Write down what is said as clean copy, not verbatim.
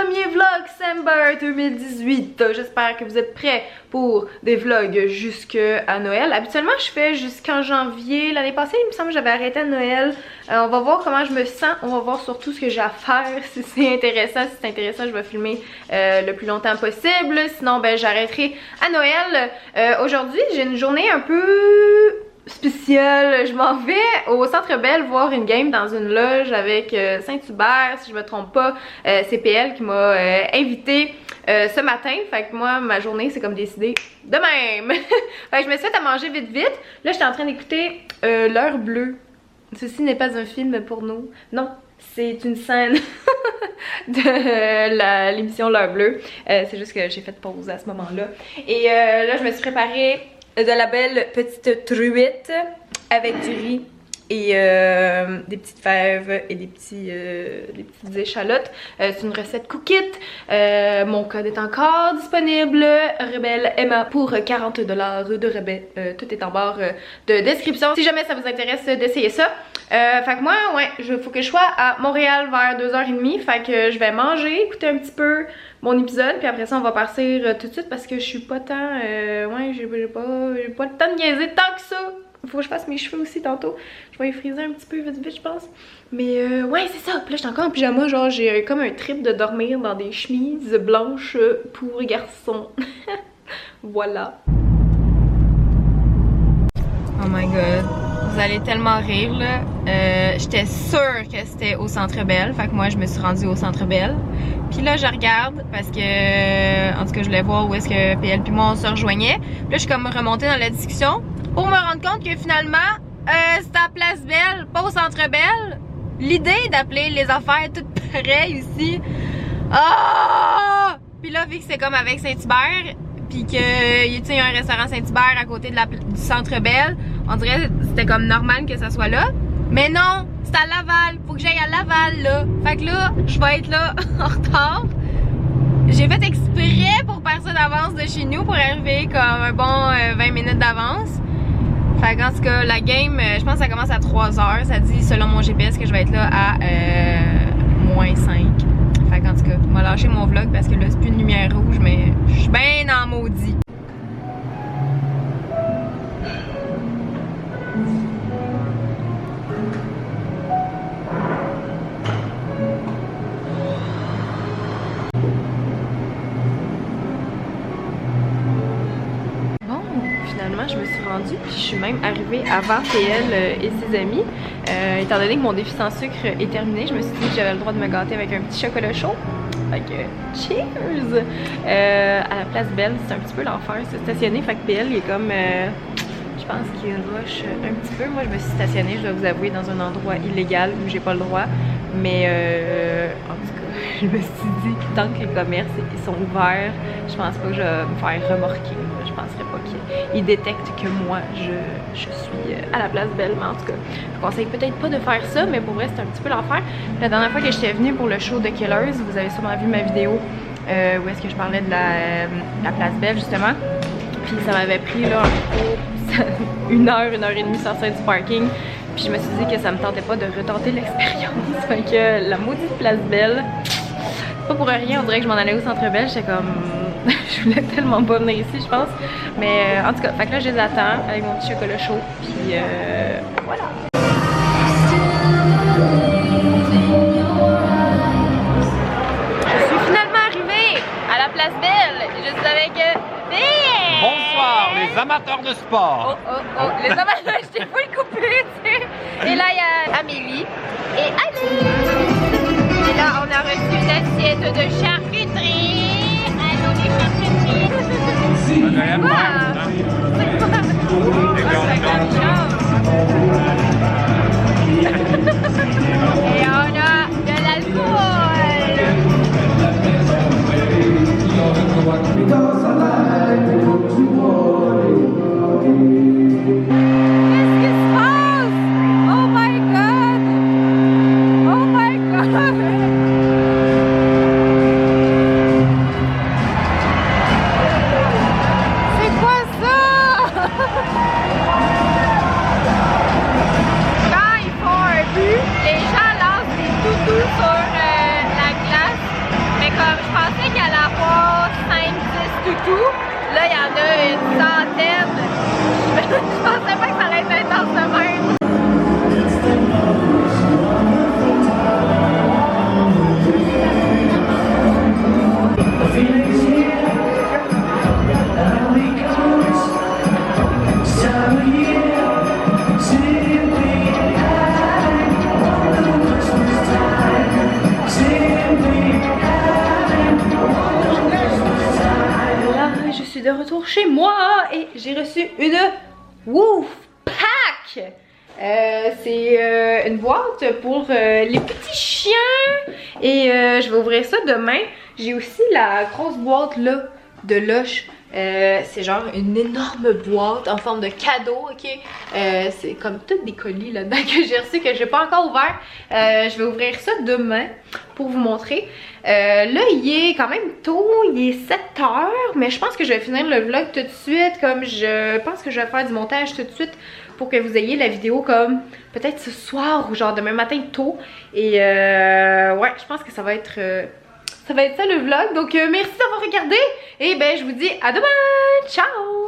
premier vlog December 2018. J'espère que vous êtes prêts pour des vlogs jusqu'à Noël. Habituellement je fais jusqu'en janvier. L'année passée il me semble que j'avais arrêté à Noël. On va voir comment je me sens. On va voir surtout ce que j'ai à faire. Si c'est intéressant, je vais filmer le plus longtemps possible. Sinon ben j'arrêterai à Noël. Aujourd'hui j'ai une journée un peu spécial. Je m'en vais au Centre Bell voir une game dans une loge avec Saint-Hubert, si je me trompe pas. C'est PL qui m'a invité ce matin. Fait que moi, ma journée, c'est comme décidé de même. Fait que je me suis fait à manger vite vite. Là, j'étais en train d'écouter L'heure bleue. Ceci n'est pas un film pour nous. Non, c'est une scène de l'émission L'heure bleue. C'est juste que j'ai fait pause à ce moment-là. Et là, je me suis préparée de la belle petite truite avec du riz et des petites fèves et des petites échalotes. C'est une recette cook it. Mon code est encore disponible. Rebelle Emma pour 40$ de rabais. Tout est en barre de description si jamais ça vous intéresse d'essayer ça. Fait que moi, ouais, faut que je sois à Montréal vers 2h30. Fait que je vais manger, écouter un petit peu mon épisode, puis après ça on va partir tout de suite parce que je suis pas tant, ouais, j'ai pas le temps de niaiser tant que ça. Faut que je fasse mes cheveux aussi tantôt. Je vais les friser un petit peu vite vite je pense. Mais ouais c'est ça, puis là j'étais encore en pyjama, genre j'ai comme un trip de dormir dans des chemises blanches pour garçons. Voilà. Oh my god. Vous allez tellement rire là. J'étais sûre que c'était au Centre Bell. Fait que moi je me suis rendue au Centre Bell. Puis là je regarde parce que en tout cas je voulais voir où est-ce que PL puis moi on se rejoignait. Puis là je suis comme remontée dans la discussion pour me rendre compte que finalement c'était à Place Bell, pas au Centre Bell. L'idée d'appeler les affaires toutes pareilles ici. Ah! Puis là vu que c'est comme avec Saint-Hubert, puis qu'il y a un restaurant Saint-Hubert à côté de du Centre Bell, on dirait que c'était comme normal que ça soit là. Mais non, c'est à Laval, faut que j'aille à Laval là. Fait que là, je vais être là en retard. J'ai fait exprès pour partir d'avance de chez nous pour arriver comme un bon 20 minutes d'avance. Fait qu'en tout cas, la game, je pense que ça commence à 3h. Ça dit selon mon GPS que je vais être là à -5. Fait qu'en tout cas, je vais lâcher mon vlog parce que là c'est plus une lumière rouge, mais je suis bien en maudit. Bon, finalement je me suis rendue puis je suis même arrivée avant PL et ses amis. Étant donné que mon défi sans sucre est terminé, je me suis dit que j'avais le droit de me gâter avec un petit chocolat chaud. Fait que, cheers! À la Place Bell, c'est un petit peu l'enfer, c'est stationné. Fait que PL, il est comme, je pense qu'il rush un petit peu. Moi, je me suis stationnée, je dois vous avouer, dans un endroit illégal où j'ai pas le droit. Mais, en tout cas, je me suis dit que tant que les commerces ils sont ouverts, je pense pas que je vais me faire remorquer. Je penserais pas qu'ils détectent que moi, je suis à la Place Bell. Mais en tout cas, je vous conseille peut-être pas de faire ça, mais pour vrai, c'est un petit peu l'enfer. La dernière fois que j'étais venue pour le show de Killers, vous avez sûrement vu ma vidéo où est-ce que je parlais de la Place Bell, justement. Puis ça m'avait pris, là, une heure et demie sortir du parking. Puis je me suis dit que ça me tentait pas de retenter l'expérience. Fait que la maudite Place Bell, pas pour rien, on dirait que je m'en allais au Centre Bell. J'étais comme... je voulais tellement pas venir ici, je pense. Mais en tout cas, fait que là, je les attends avec mon petit chocolat chaud. Puis voilà. Je suis finalement arrivée à la Place Bell. Je suis avec... Bonsoir les amateurs de sport. Oh, les amateurs, je t'ai full coupé, tu sais. Et là, il y a Amélie et Alice. Et là, on a reçu une assiette de charcuterie. Allô, les charcuteries. C'est quoi? Et on a de l'alcool. C'est quoi tout. Là, il y en a une centaine. Je pensais pas que ça allait être intense de même. De retour chez moi et j'ai reçu une Wolfpack. C'est une boîte pour les petits chiens et je vais ouvrir ça demain. J'ai aussi la grosse boîte là de Lush. C'est genre une énorme boîte en forme de cadeau, ok? C'est comme tous des colis là-dedans que j'ai reçus que j'ai pas encore ouvert. Je vais ouvrir ça demain pour vous montrer. Là, il est quand même tôt, il est 7 h, mais je pense que je vais finir le vlog tout de suite, comme je pense que je vais faire du montage tout de suite pour que vous ayez la vidéo comme peut-être ce soir ou genre demain matin tôt. Et ouais, je pense que ça va être ça le vlog. Donc merci d'avoir regardé et ben je vous dis à demain. Ciao!